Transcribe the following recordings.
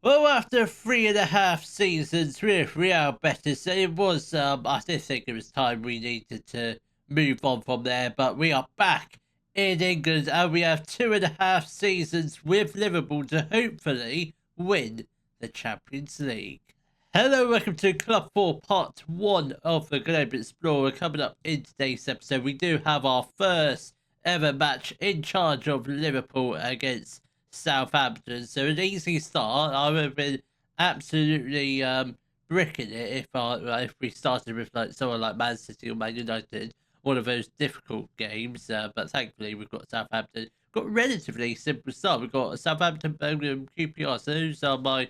Well, after 3.5 seasons with Real Betis, it was, I did think it was time we needed to move on from there, but we are back in England and we have 2.5 seasons with Liverpool to hopefully win the Champions League. Hello, welcome to Club 4 Part 1 of the Global Explorer. Coming up in today's episode, we do have our first ever match in charge of Liverpool against Southampton. So an easy start. I would have been absolutely bricking it if we started with like someone like Man City or Man United, one of those difficult games. But thankfully we've got Southampton. Got a relatively simple start. We've got Southampton, Birmingham, QPR. So those are my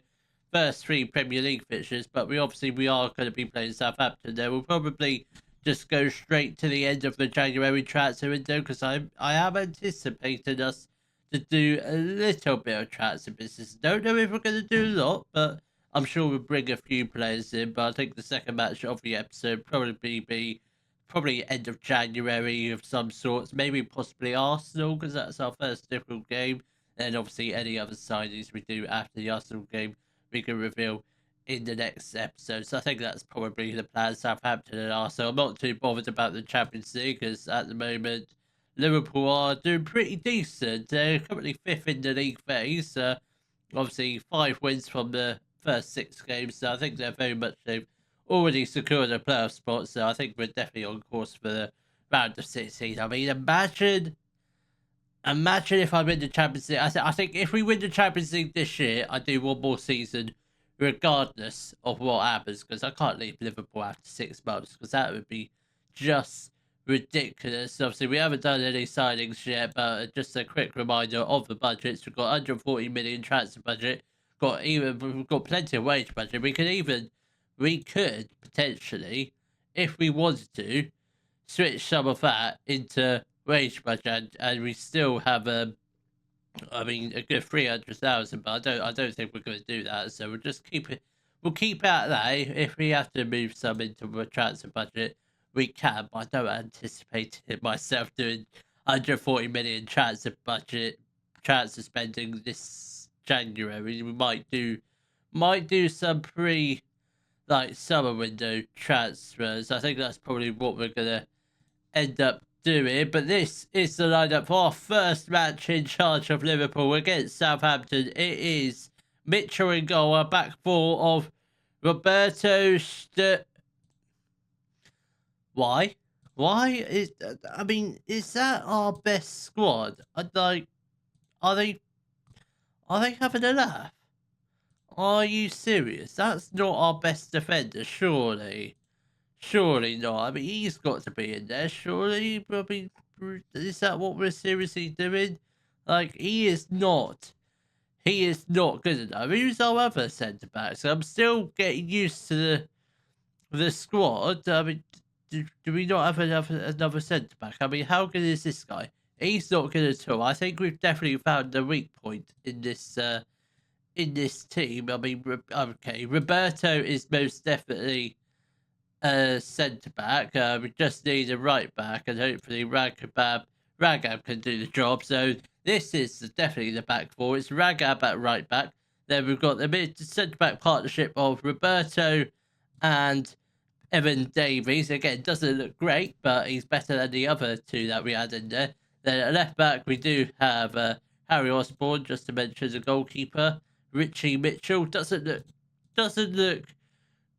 first 3 Premier League fixtures. But we are going to be playing Southampton. There we'll probably just go straight to the end of the January transfer window because I am anticipating us to do a little bit of transfer business. Don't know if we're going to do a lot, but I'm sure we'll bring a few players in. But I think the second match of the episode probably be end of January of some sorts, maybe possibly Arsenal because that's our first difficult game. And obviously any other signings we do after the Arsenal game we can reveal in the next episode. So I think that's probably the plan. Southampton and Arsenal. I'm not too bothered about the Champions League because at the moment Liverpool are doing pretty decent. They're currently 5th in the league phase. Obviously 5 wins from the first 6 games. So I think they're very much, they've already secured a playoff spot. So I think we're definitely on course for the round of 16. I mean, imagine if I win the Champions League. I think if we win the Champions League this year, I do one more season regardless of what happens, because I can't leave Liverpool after 6 months, because that would be just ridiculous. Obviously, we haven't done any signings yet, but just a quick reminder of the budgets. We've got 140 million transfer budget. We've got plenty of wage budget. We could potentially, if we wanted to, switch some of that into wage budget, and we still have a good 300,000, but I don't think we're going to do that. So we'll just keep it. We'll keep out that. If we have to move some into a transfer budget, we can. But I don't anticipate it myself doing 140 million transfer spending this January. We might do some summer window transfers. I think that's probably what we're gonna end up doing. But this is the lineup for our first match in charge of Liverpool against Southampton. It is Mitchell in goal, a back 4 of Roberto Why? Is that our best squad? Are they having a laugh? Are you serious? That's not our best defender, surely. Surely not. I mean, he's got to be in there, surely. I mean, is that what we're seriously doing? Like, he is not good enough. Who's our other centre backs? I'm still getting used to the squad. I mean, do we not have another centre back? I mean, how good is this guy? He's not good at all. I think we've definitely found a weak point in this team. I mean, okay, Roberto is most definitely centre back. We just need a right back, and hopefully Ragab can do the job. So this is definitely the back 4. It's Ragab at right back. Then we've got the centre back partnership of Roberto and Evan Davies. Again, doesn't look great, but he's better than the other 2 that we had in there. Then at left back we do have Harry Osborne, just to mention the goalkeeper. Richie Mitchell doesn't look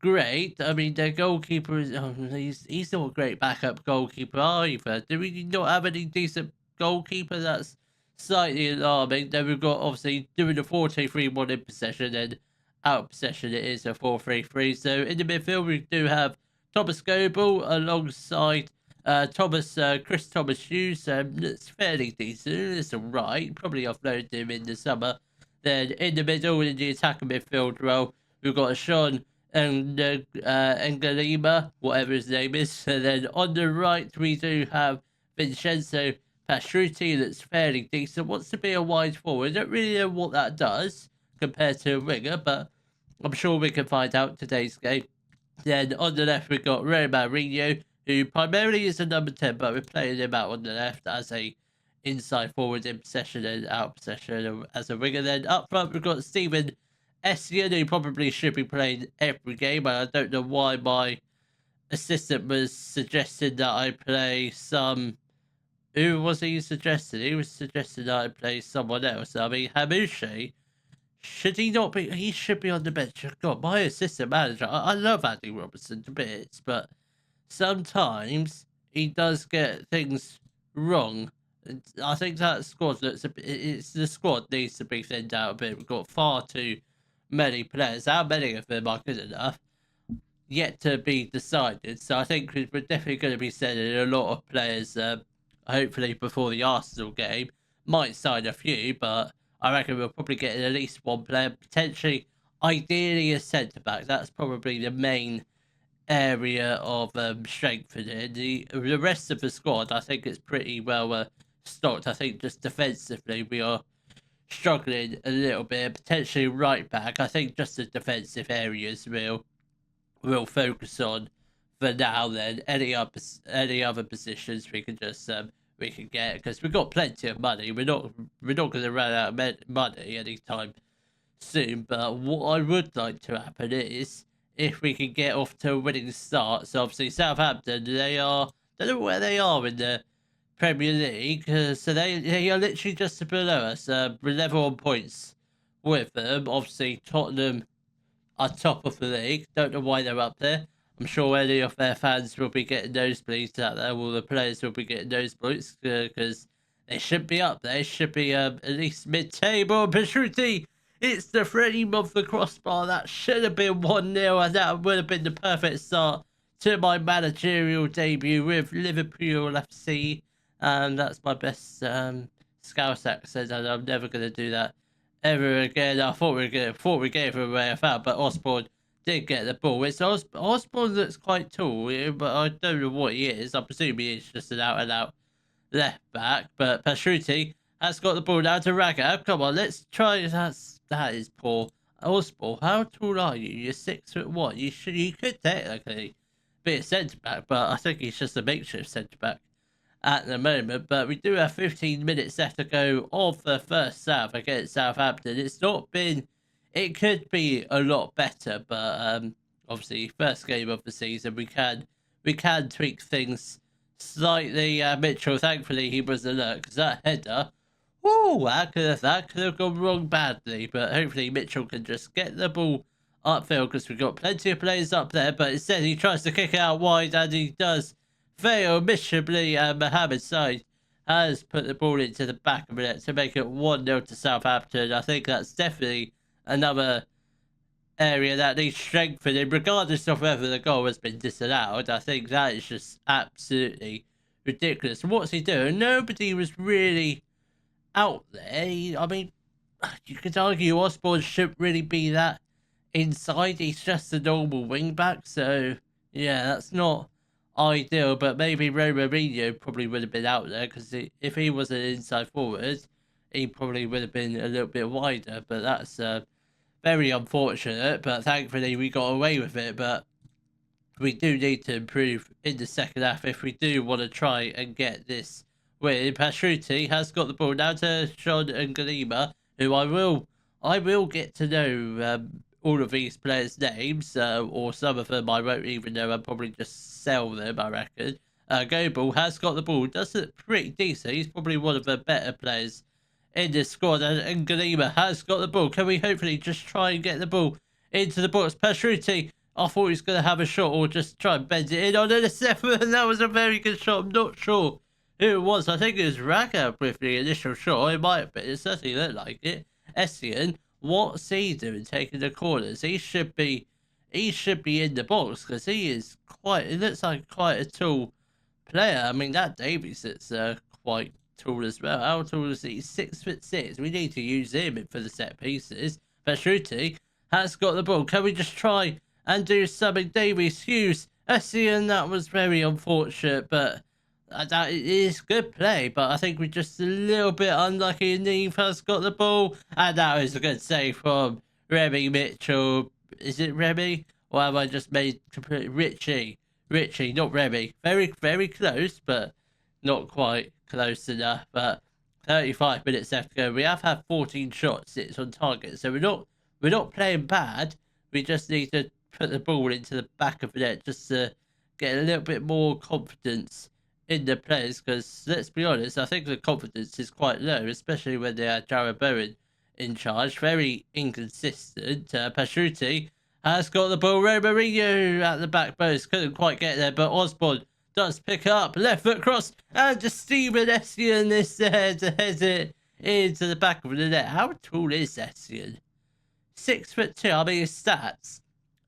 great. I mean, their goalkeeper is he's not a great backup goalkeeper either. Do we not have any decent goalkeeper? That's slightly alarming. Then we've got obviously doing a 4-2-3-1 in possession, and out of possession it is a 4-3-3. So in the midfield we do have Thomas Goebel alongside Chris Thomas Hughes. It's fairly decent. It's alright. Probably offloaded him in the summer. Then in the middle, in the attacking midfield role, we've got Sean Engalima, whatever his name is. And then on the right, we do have Vincenzo Pastruti, that's fairly decent. Wants to be a wide forward. Don't really know what that does compared to a winger, but I'm sure we can find out today's game. Then on the left, we've got Romarinho, who primarily is a number 10, but we're playing him out on the left as a inside forward in possession and out of possession as a winger. Then up front, we've got Steven Essien, who probably should be playing every game, and I don't know why my assistant was suggesting that I play some. Who was he suggesting? He was suggesting that I play someone else. I mean, Hamouche, should he not be? He should be on the bench. God, my assistant manager. I love Andy Robertson to bits, but sometimes he does get things wrong. I think that squad looks a bit. It's the squad needs to be thinned out a bit. We've got far too many players. How many of them are good enough? Yet to be decided. So I think we're definitely going to be sending a lot of players. Hopefully before the Arsenal game, might sign a few, but I reckon we'll probably get at least one player, potentially, ideally a centre back. That's probably the main area of strengthening. The rest of the squad, I think it's pretty well stocked. I think just defensively we are struggling a little bit. Potentially right back. I think just the defensive areas we'll focus on for now. Then any other positions we can get, because we've got plenty of money. We're not going to run out of money anytime soon. But what I would like to happen is if we can get off to a winning start. So obviously Southampton, don't know where they are in the Premier League. So they are literally just below us. We're level on points with them. Obviously Tottenham are top of the league. Don't know why they're up there. I'm sure any of their fans will be getting nosebleeds out there. All the players will be getting nosebleeds because they should be up there. Should be at least mid-table. Bashruti, it's the frame of the crossbar. That should have been 1-0, and that would have been the perfect start to my managerial debut with Liverpool FC. And that's my best Scouse accent, and I'm never going to do that ever again. I thought we gave him away a foul, but Osborne did get the ball. Osborne looks quite tall, but I don't know what he is. I presume he is just an out-and-out left back. But Pashruti has got the ball now to Raga. Come on, let's try. That is poor. Osborne, how tall are you? You're 6'1". You could technically be a centre back, but I think he's just a makeshift centre back at the moment. But we do have 15 minutes left to go of the first half against Southampton. It's not been. It could be a lot better, but obviously first game of the season, we can tweak things slightly. Mitchell, thankfully, he was alert, because that header, that could have gone wrong badly. But hopefully Mitchell can just get the ball upfield, because we've got plenty of players up there. But instead he tries to kick it out wide, and he does fail miserably. Mohamed Said has put the ball into the back of it to make it 1-0 to Southampton. I think that's definitely another area that needs strengthening, regardless of whether the goal has been disallowed. I think that is just absolutely ridiculous. What's he doing? Nobody was really out there. I mean, you could argue Osborne shouldn't really be that inside. He's just a normal wing back. So, yeah, that's not ideal. But maybe Mourinho probably would have been out there, because if he was an inside forward, he probably would have been a little bit wider. But that's very unfortunate, but thankfully we got away with it. But we do need to improve in the second half if we do want to try and get this win. Pashruti has got the ball now to Sean and Galima, who I will get to know all of these players' names, or some of them I won't even know. I'll probably just sell them, I reckon. Gobel has got the ball, does it pretty decent. He's probably one of the better players in this squad, and Galima has got the ball. Can we hopefully just try and get the ball into the box? Pashruti, I thought he was going to have a shot or just try and bend it in on the seven, and that was a very good shot. I'm not sure who it was. I think it was Raga with the initial shot. It might have been. It certainly looked like it. Essien, what's he doing taking the corners? He should be in the box, because he looks like quite a tall player. I mean, that Davies is quite tall as well. How tall is he? 6'6". We need to use him for the set pieces. Pashruti has got the ball. Can we just try and do something? Davies, Hughes, Essien, that was very unfortunate, but that is good play. But I think we're just a little bit unlucky. Neve has got the ball, and that was a good save from Remy Mitchell. Is it Remy? Or have I just made completely Richie, not Remy. Very, very close, but not quite close enough. But 35 minutes left to go. We have had 14 shots. It's on target, so we're not we're not playing bad. We just need to put the ball into the back of the net just to get a little bit more confidence in the players. Because let's be honest, I think the confidence is quite low, especially when they had Jared Bowen in charge. Very inconsistent. Pashuti has got the ball. Romarinho at the back post. Couldn't quite get there, but Osborne does pick up. Left foot cross. And just Steven Essien is there to head it into the back of the net. How tall is Essien? 6'2". I mean, his stats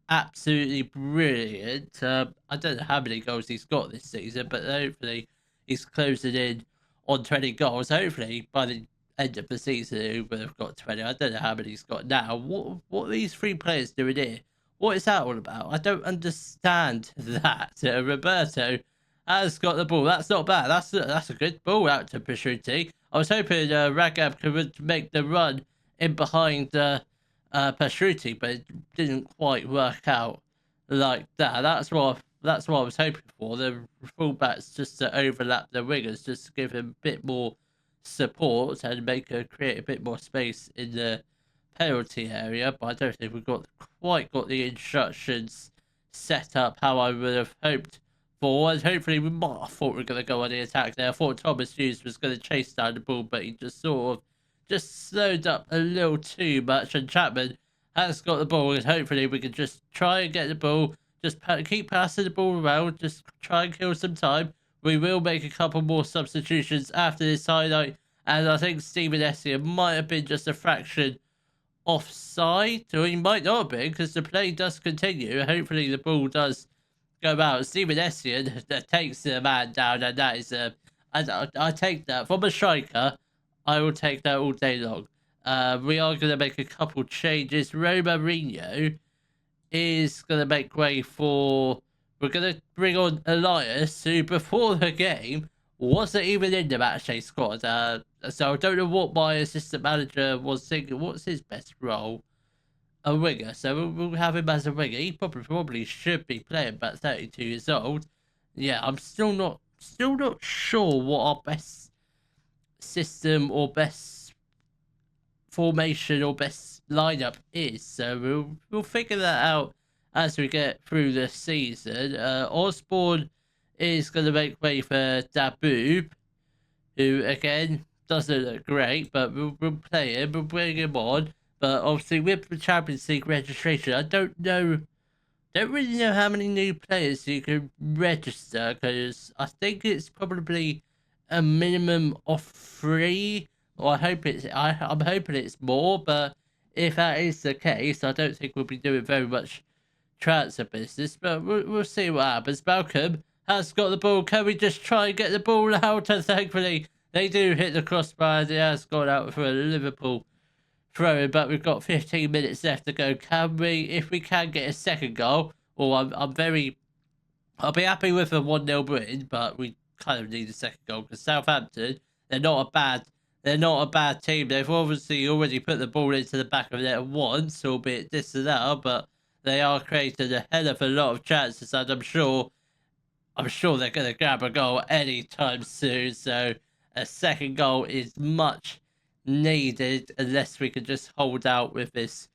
absolutely brilliant. I don't know how many goals he's got this season, but hopefully he's closing in on 20 goals. Hopefully by the end of the season he will have got 20. I don't know how many he's got now. What are these three players doing here? What is that all about? I don't understand that. Roberto has got the ball. That's not bad. That's a good ball out to Pashuti. I was hoping Ragab could make the run in behind Pashuti, but it didn't quite work out like that. That's what I was hoping for. The fullbacks just to overlap the wingers, just to give him a bit more support and create a bit more space in the penalty area. But I don't think we've quite got the instructions set up how I would have hoped for. And hopefully we might have thought we were going to go on the attack there. I thought Thomas Hughes was going to chase down the ball, but he just sort of just slowed up a little too much, and Chapman has got the ball, and hopefully we can just try and get the ball, just keep passing the ball around, just try and kill some time. We will make a couple more substitutions after this highlight, and I think Steven Essien might have been just a fraction offside, or he might not have been, because the play does continue. Hopefully the ball does go out. Steven Essien takes the man down, and that is I take that from a striker. I will take that all day long. We are going to make a couple changes. Romarinho is going to make way for... We're going to bring on Elias, who before the game wasn't even in the matchday squad. So I don't know what my assistant manager was thinking. What's his best role? A winger. So we'll have him as a winger. He probably should be playing, but 32 years old. Yeah, I'm still not sure what our best system or best formation or best lineup is, so we'll figure that out as we get through the season. Osborne is going to make way for Daboob, who again doesn't look great, but we'll play him, we'll bring him on. But obviously with the Champions League registration, I don't really know how many new players you can register, because I think it's probably a minimum of 3. Or I'm hoping it's more, but if that is the case, I don't think we'll be doing very much transfer business, but we'll see what happens. Malcolm has got the ball. Can we just try and get the ball out? And thankfully they do hit the crossbar. It has gone out for a Liverpool throw, but we've got 15 minutes left to go. If we can get a second goal, or I'll be happy with a 1-0 win, but we kind of need a second goal, because Southampton, they're not a bad team. They've obviously already put the ball into the back of the net once, albeit disallowed, but they are creating a hell of a lot of chances, and I'm sure they're going to grab a goal anytime soon. So a second goal is much needed, unless we can just hold out with this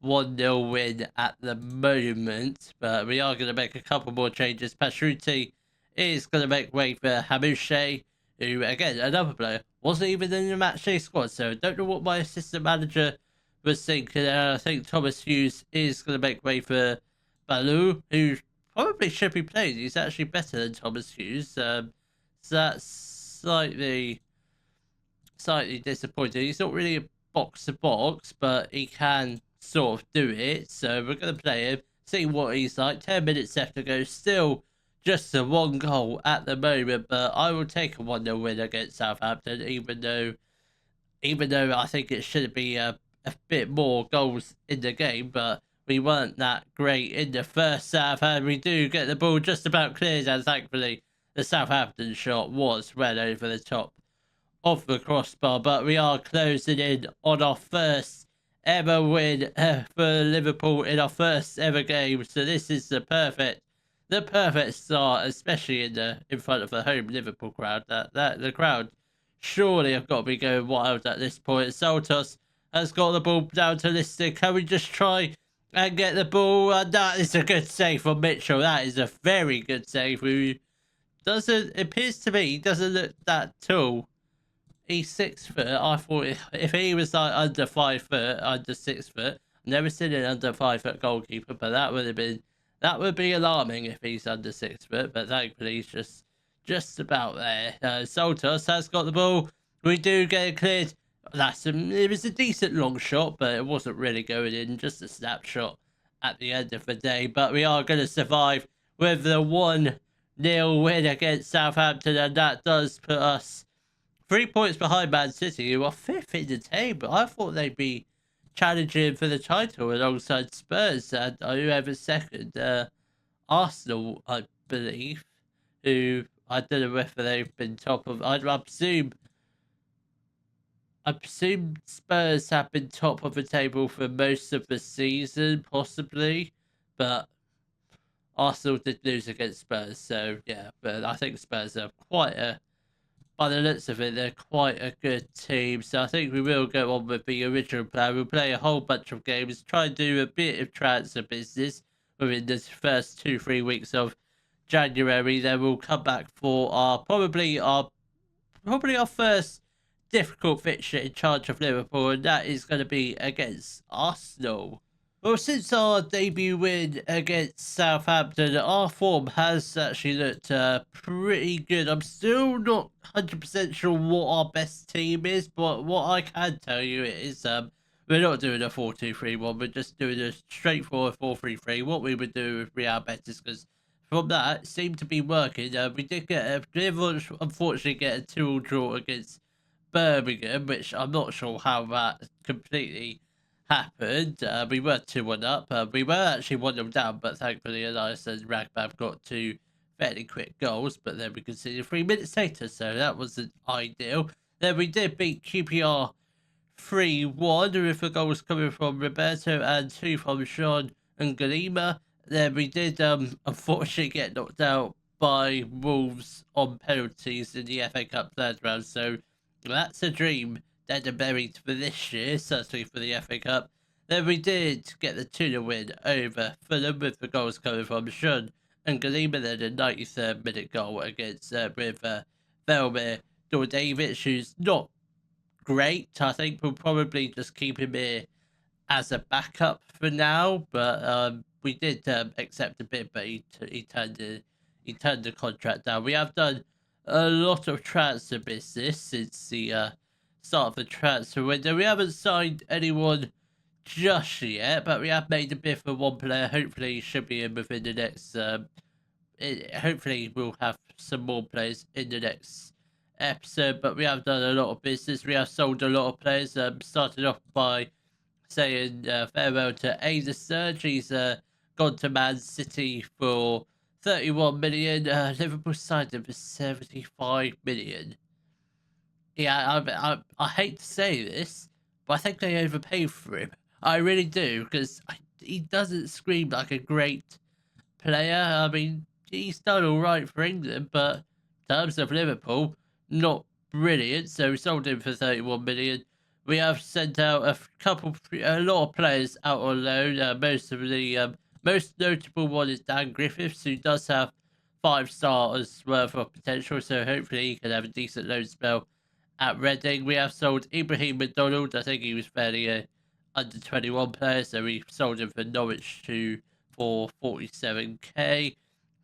1-0 win at the moment. But we are going to make a couple more changes. Pashuti is going to make way for Hamouche, who, again, another player, wasn't even in the matchday squad. So I don't know what my assistant manager was thinking. I think Thomas Hughes is going to make way for Balou, who probably should be playing. He's actually better than Thomas Hughes. So that's slightly disappointing. He's not really a box-to-box, but he can sort of do it. So we're going to play him, see what he's like. 10 minutes left to go. Still just a 1 goal at the moment, but I will take a 1-0 win against Southampton, even though I think it should be a bit more goals in the game, but we weren't that great in the first half, and we do get the ball just about cleared, and thankfully the Southampton shot was well over the top of the crossbar. But we are closing in on our first ever win for Liverpool in our first ever game, so this is the perfect start, especially in front of the home Liverpool crowd. That the crowd surely have got to be going wild at this point. Santos has got the ball down to Lister. Can we just try and get the ball? That is a good save from Mitchell. That is a very good save. Who doesn't, appears to me, he doesn't look that tall. He's 6 foot. I thought if he was like under 5 foot, under 6 foot, never seen an under 5 foot goalkeeper, but that would be alarming if he's under 6 foot. But thankfully, he's just about there. Soltos has got the ball. We do get it cleared. It was a decent long shot, but it wasn't really going in. Just a snapshot at the end of the day. But we are going to survive with the 1-0 win against Southampton, and that does put us 3 points behind Man City, who are 5th in the table. I thought they'd be challenging for the title alongside Spurs and whoever's second. Arsenal, I believe, who I don't know whether they've been top of. I presume Spurs have been top of the table for most of the season, possibly, but Arsenal did lose against Spurs, so yeah. But I think Spurs are by the looks of it, they're quite a good team. So I think we will go on with the original plan. We'll play a whole bunch of games, try and do a bit of transfer business within the first 2-3 weeks of January. Then we'll come back for probably our first difficult fixture in charge of Liverpool, and that is going to be against Arsenal. Well, since our debut win against Southampton, our form has actually looked pretty good. I'm still not 100% sure what our best team is, but what I can tell you is we're not doing a 4-2-3-1. We're just doing a straightforward 4-3-3. What we would do with Real Betis, because from that it seemed to be working. We did unfortunately get a 2-2 draw against Birmingham, which I'm not sure how that completely happened. We were 2-1 up. We were actually 1-0 down, but thankfully Elias and Ragbab got 2 fairly quick goals, but then we conceded 3 minutes later, so that wasn't ideal. Then we did beat QPR 3-1 with the goals coming from Roberto and 2 from Sean and Galima. Then we did unfortunately get knocked out by Wolves on penalties in the FA Cup third round, so that's a dream dead and buried for this year, certainly for the FA Cup. Then we did get the 2-0 win over Fulham with the goals coming from Sean and Galima, then a 93rd minute goal against with Velmir Dordavic, who's not great. I think we'll probably just keep him here as a backup for now, but we did accept a bit, but he turned the contract down. We have done a lot of transfer business since the start of the transfer window. We haven't signed anyone just yet, but we have made a bid for one player. Hopefully he should be in within the next hopefully we'll have some more players in the next episode, but we have done a lot of business. We have sold a lot of players. Started off by saying farewell to Ada Sturge. He's gone to Man City for 31 million. Liverpool signed him for 75 million. Yeah, I hate to say this, but I think they overpaid for him. I really do, because he doesn't scream like a great player. I mean, he's done all right for England, but in terms of Liverpool, not brilliant. So we sold him for 31 million. We have sent out a lot of players out on loan. Most of the most notable one is Dan Griffiths, who does have 5 stars worth of potential. So hopefully he can have a decent loan spell at Reading. We have sold Ibrahim McDonald. I think he was fairly under 21 player, so we sold him for Norwich for 47k.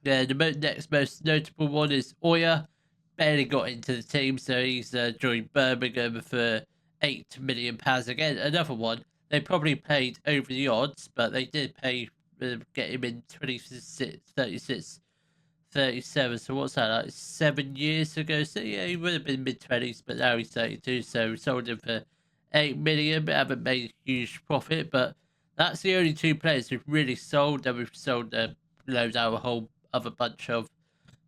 Then the next most notable one is Oya. Barely got into the team, so he's joined Birmingham for £8 million. Again, another one. They probably paid over the odds, but they did pay get him in 37. So what's that, like 7 years ago? So yeah, he would have been mid-20s, but now he's 32. So we sold him for 8 million, but haven't made a huge profit. But that's the only 2 players we've really sold. And we've sold loads out a whole other bunch of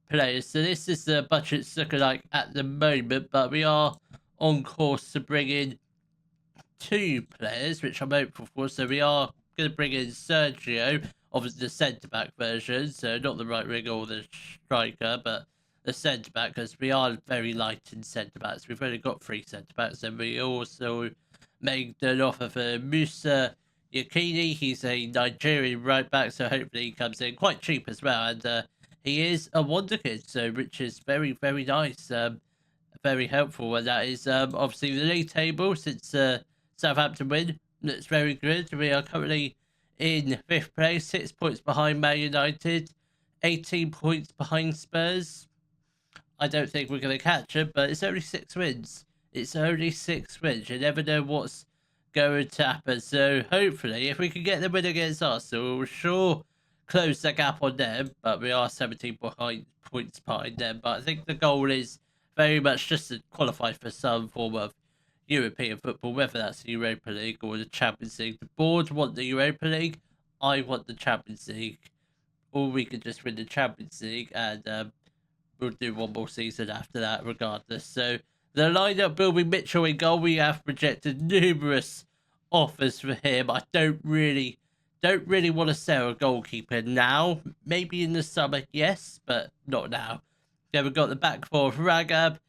players. So this is the budget's looking like at the moment, but we are on course to bring in 2 players, which I'm hopeful for. So we are going to bring in Sergio, obviously the centre-back version, so not the right winger or the striker, but the centre-back, because we are very light in centre-backs. We've only got 3 centre-backs, and we also made an offer for Musa Yakini. He's a Nigerian right back, so hopefully he comes in quite cheap as well. And he is a wonder kid, so which is very, very nice. Very helpful, and that is obviously the league table since Southampton win. Looks very good. We are currently in 5th place, 6 points behind Man United, 18 points behind Spurs. I don't think we're going to catch them, but it's only 6 wins. It's only 6 wins. You never know what's going to happen. So hopefully, if we can get the win against Arsenal, we'll sure close the gap on them. But we are 17 points behind them. But I think the goal is very much just to qualify for some form of European football, whether that's the Europa League or the Champions League. The board want the Europa League. I want the Champions League. Or we could just win the Champions League and we'll do one more season after that regardless. So the lineup will be Mitchell in goal. We have projected numerous offers for him. I don't really want to sell a goalkeeper now. Maybe in the summer, yes, but not now. Then we've got the back four of Ragab,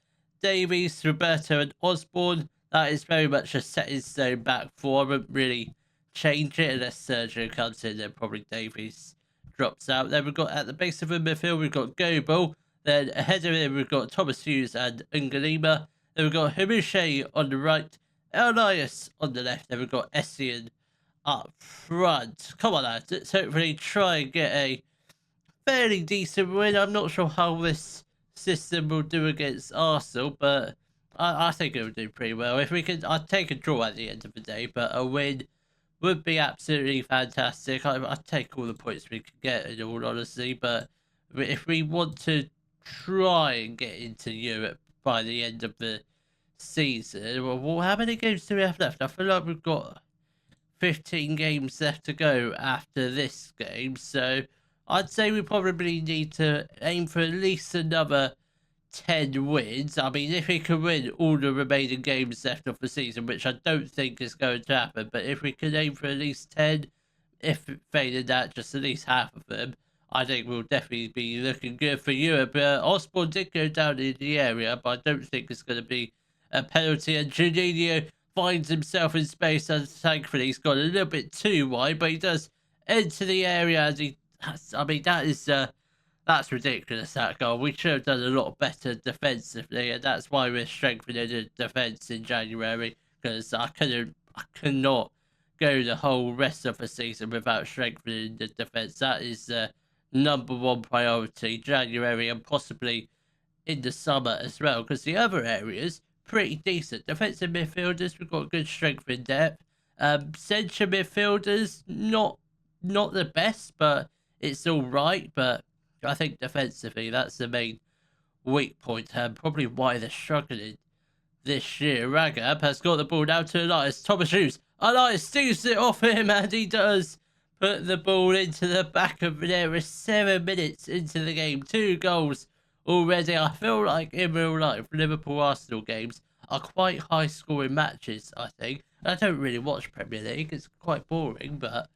Davies, Roberto and Osborne. That is very much a set in stone back four. I wouldn't really change it unless Sergio comes in and probably Davies drops out. Then we've got at the base of the midfield, we've got Goebel. Then ahead of him, we've got Thomas Hughes and Ungalima. Then we've got Himushe on the right, Elias on the left. Then we've got Essien up front. Come on, lads. Let's hopefully try and get a fairly decent win. I'm not sure how this system will do against Arsenal, but I think it will do pretty well. If we could, I'd take a draw at the end of the day, but a win would be absolutely fantastic. I'd take all the points we could get, in all honesty, but if we want to try and get into Europe by the end of the season, well, how many games do we have left? I feel like we've got 15 games left to go after this game, so I'd say we probably need to aim for at least another 10 wins. I mean, if we can win all the remaining games left of the season, which I don't think is going to happen, but if we can aim for at least 10, if failing that, just at least half of them, I think we'll definitely be looking good for Europe. Osborne did go down in the area, but I don't think it's going to be a penalty. And Juninho finds himself in space, and thankfully he's got a little bit too wide, but he does enter the area as he. I mean, that's ridiculous, that goal. We should have done a lot better defensively, and that's why we're strengthening the defence in January, because I cannot go the whole rest of the season without strengthening the defence. That is the number one priority, January, and possibly in the summer as well, because the other areas, pretty decent. Defensive midfielders, we've got good strength in depth. Centre midfielders, not the best, but it's all right. But I think defensively, that's the main weak point, and probably why they're struggling this year. Ragab has got the ball now to Elias. Thomas Hughes. Elias steals it off him, and he does put the ball into the back of the net. We're 7 minutes into the game. 2 goals already. I feel like in real life, Liverpool-Arsenal games are quite high-scoring matches, I think. I don't really watch Premier League. It's quite boring, but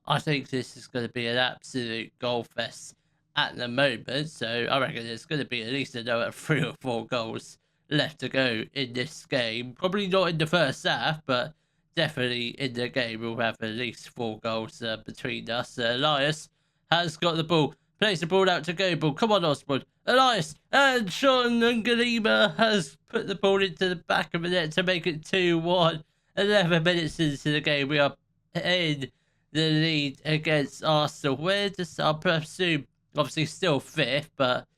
I think this is going to be an absolute goal fest at the moment. So I reckon there's going to be at least another 3 or 4 goals left to go in this game. Probably not in the first half, but definitely in the game we'll have at least 4 goals between us. Elias has got the ball. Plays the ball out to Goebel. Come on, Osborne. Elias. And Sean Ngalima has put the ball into the back of the net to make it 2-1. 11 minutes into the game. We are in the lead against Arsenal. Where does I presume, obviously still 5th, but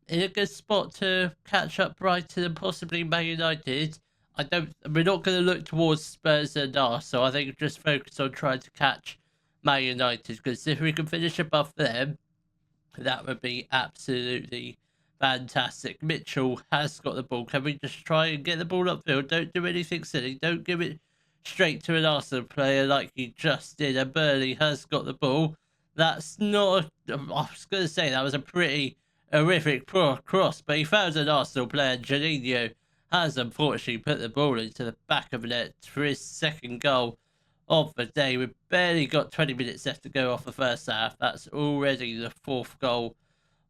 in a good spot to catch up Brighton and possibly Man United. We're not going to look towards Spurs and Arsenal. I think just focus on trying to catch Man United, because if we can finish above them, that would be absolutely fantastic. Mitchell has got the ball. Can we just try and get the ball upfield? Don't do anything silly. Don't give it straight to an Arsenal player like you just did. And Burley has got the ball. That's not... I was going to say that was a pretty horrific cross, but he found an Arsenal player. Juninho has unfortunately put the ball into the back of the net for his 2nd goal of the day. We've barely got 20 minutes left to go off the first half. That's already the 4th goal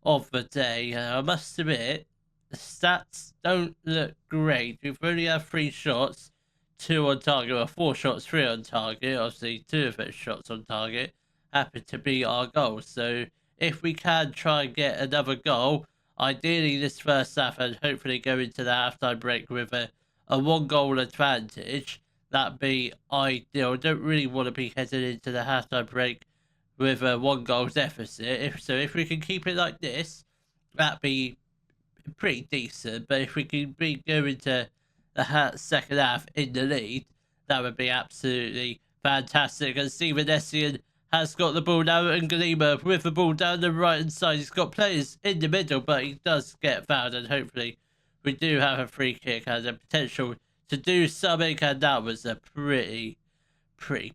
of the day. I must admit, the stats don't look great. We've only had 3 shots, 2 on target, or 4 shots, 3 on target. Obviously, 2 of those shots on target happen to be our goals. So if we can try and get another goal, ideally this first half, and hopefully go into the halftime break with a 1-goal advantage, that'd be ideal. Don't really want to be heading into the halftime break with a 1-goal deficit. If we can keep it like this, that'd be pretty decent. But if we can go into the second half in the lead, that would be absolutely fantastic. And Steven Essien has got the ball now, and Galima with the ball down the right hand side. He's got players in the middle, but he does get fouled, and hopefully we do have a free kick and a potential to do something. And that was a pretty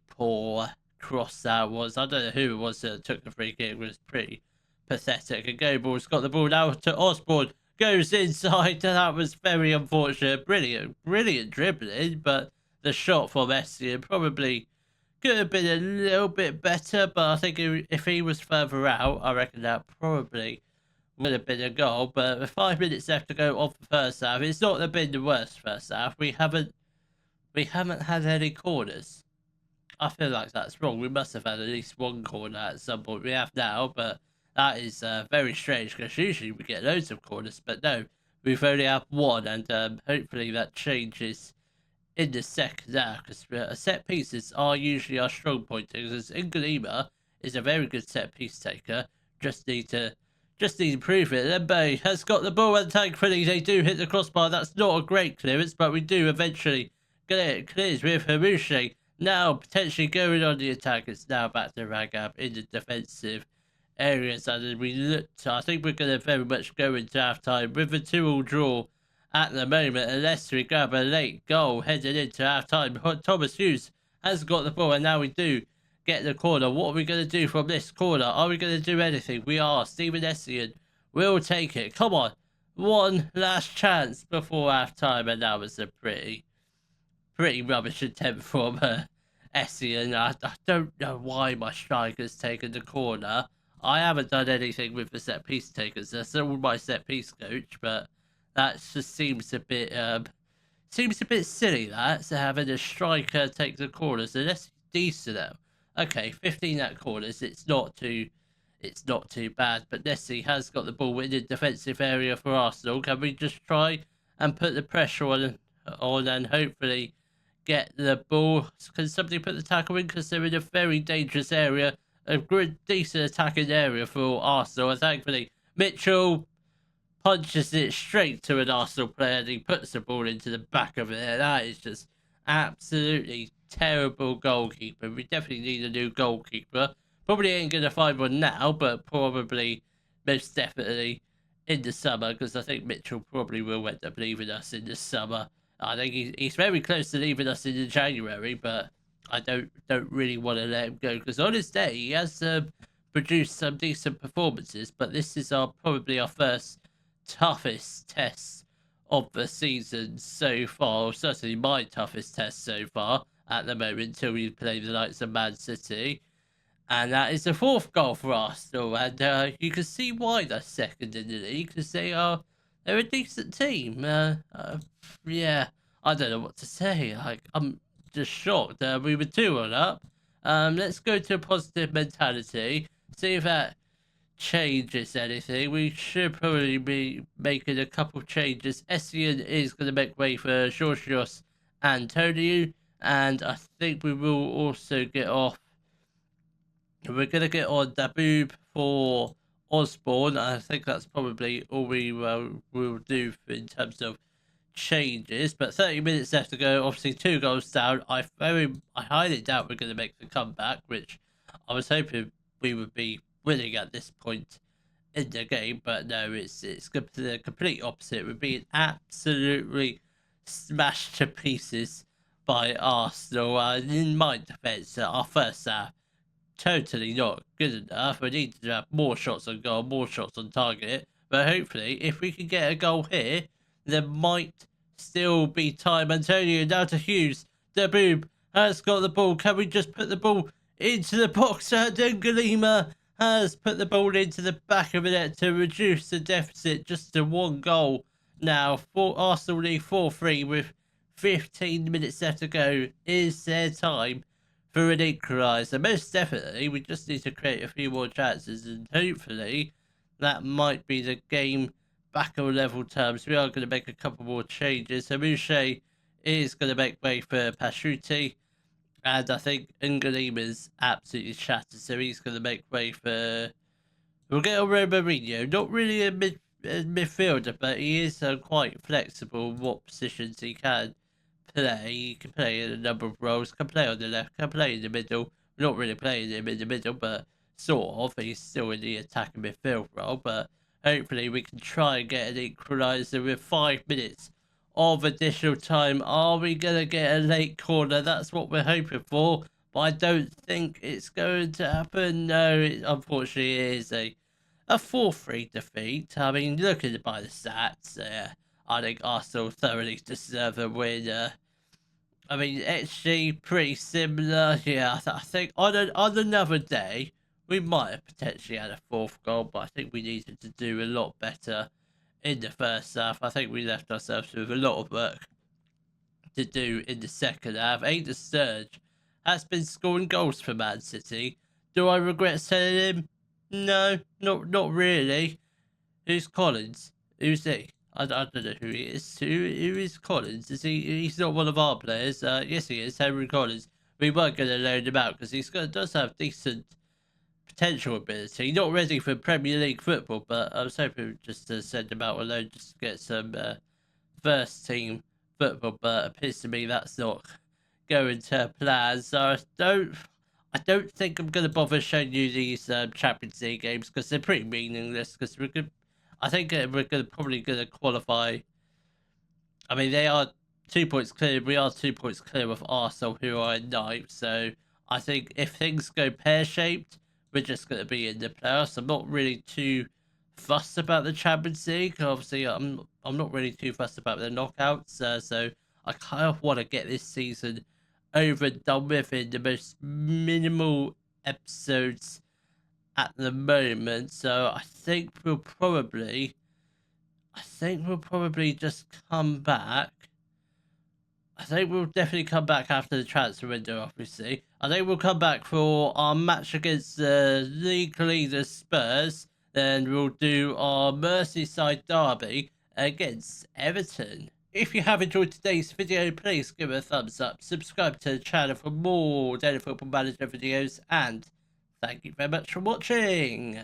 poor cross that was. I don't know who it was that took the free kick. It was pretty pathetic. And Goebel's got the ball now to Osborne. Goes inside, and that was very unfortunate. Brilliant dribbling, but the shot from Essien probably could have been a little bit better. But I think if he was further out, I reckon that probably would have been a goal. But with 5 minutes left to go off the first half, it's not been the worst first half. We haven't had any corners. I feel like that's wrong. We must have had at least 1 corner at some point. We have now, but that is very strange, because usually we get loads of corners, but no, we've only had 1, and hopefully that changes in the second half, because set pieces are usually our strong point, because Ingalima is a very good set piece taker. Just need to improve it. Lembe has got the ball, and thankfully they do hit the crossbar. That's not a great clearance, but we do eventually get it. Clears with Harushi. Now potentially going on the attack. It's now back to Ragab in the defensive areas, and I think we're going to very much go into half time with a 2-2 draw at the moment, unless we grab a late goal heading into half time. Thomas Hughes has got the ball, and now we do get the corner. What are we going to do from this corner? Are we going to do anything? We are. Steven Essien will take it. Come on, one last chance before half time, and that was a pretty rubbish attempt from Essien. I don't know why my striker's taken the corner. I haven't done anything with the set piece takers. That's all my set piece coach, but that just seems a bit silly. That's having a striker take the corners. So that's decent though. Okay, 15 at corners. It's not too bad. But Nessie has got the ball in the defensive area for Arsenal. Can we just try and put the pressure on and hopefully get the ball? Can somebody put the tackle in, because they're in a very dangerous area? A good, decent attacking area for Arsenal, and thankfully Mitchell punches it straight to an Arsenal player, and he puts the ball into the back of it. That is just absolutely terrible goalkeeper. We definitely need a new goalkeeper. Probably ain't going to find one now, but probably, most definitely, in the summer, because I think Mitchell probably will end up leaving us in the summer. I think he's very close to leaving us in January, but I don't really want to let him go, because on his day he has produced some decent performances, but this is probably our first toughest test of the season so far, or certainly my toughest test so far at the moment, until we play the likes of Man City. And that is the 4th goal for Arsenal, and you can see why they're second in the league, because they're a decent team. Yeah, I don't know what to say. I'm just shocked. We were 2-1 up. Let's go to a positive mentality. See if that changes anything. We should probably be making a couple changes. Essien is going to make way for Georgios Antonio, and I think we will also get off. We're going to get on Daboob for Osborne. I think that's probably all we will do in terms of changes. But 30 minutes left to go. Obviously 2 goals down. I highly doubt we're going to make the comeback, which I was hoping we would be winning at this point in the game. But no, it's the complete opposite. We're being absolutely smashed to pieces by Arsenal. In my defence, our first half totally not good enough. We need to have more shots on goal, more shots on target. But hopefully, if we can get a goal here, there might still be time. Antonio now to Hughes. Daboob has got the ball. Can we just put the ball into the box? And Galima has put the ball into the back of the net to reduce the deficit just to 1 goal now. For Arsenal lead 4-3 with 15 minutes left to go. Is there time for an equaliser? Most definitely. We just need to create a few more chances, and hopefully that might be the game back on level terms. We are going to make a couple more changes. So Mouche is going to make way for Pashuti, and I think Ngalim is absolutely shattered, so he's going to make way for... We'll get on Mourinho. Not really a midfielder, but he is quite flexible in what positions he can play. He can play in a number of roles, can play on the left, can play in the middle. We're not really playing him in the middle, but sort of. He's still in the attacking midfield role, but hopefully we can try and get an equaliser with 5 minutes of additional time. Are we going to get a late corner? That's what we're hoping for, but I don't think it's going to happen. No, unfortunately it is a 4-3 defeat. I mean, looking by the stats, I think Arsenal thoroughly deserve a win. I mean, XG pretty similar. Yeah, I think on another day we might have potentially had a fourth goal, but I think we needed to do a lot better in the first half. I think we left ourselves with a lot of work to do in the second half. Aiden Sturge has been scoring goals for Man City. Do I regret selling him? No, not really. Who's Collins? Who's he? I don't know who he is. Who is Collins? Is he? He's not one of our players. Yes, he is. Henry Collins. We weren't going to loan him out because does have decent potential ability. Not ready for Premier League football, but I was hoping just to send him out alone just to get some first team football. But it appears to me that's not going to plan. So I don't think I'm going to bother showing you these Champions League games because they're pretty meaningless. Because I think we're probably going to qualify. I mean, they are 2 points clear. We are 2 points clear of Arsenal, who are in ninth. So I think if things go pear-shaped, we're just going to be in the playoffs. I'm not really too fussed about the Champions League. Obviously, I'm not really too fussed about the knockouts. So I kind of want to get this season over and done with in the most minimal episodes at the moment. So I think we'll probably just come back. I think we'll definitely come back after the transfer window, obviously. I think we'll come back for our match against the league leaders Spurs. Then we'll do our Merseyside derby against Everton. If you have enjoyed today's video, please give it a thumbs up, subscribe to the channel for more Daily Football Manager videos, and thank you very much for watching.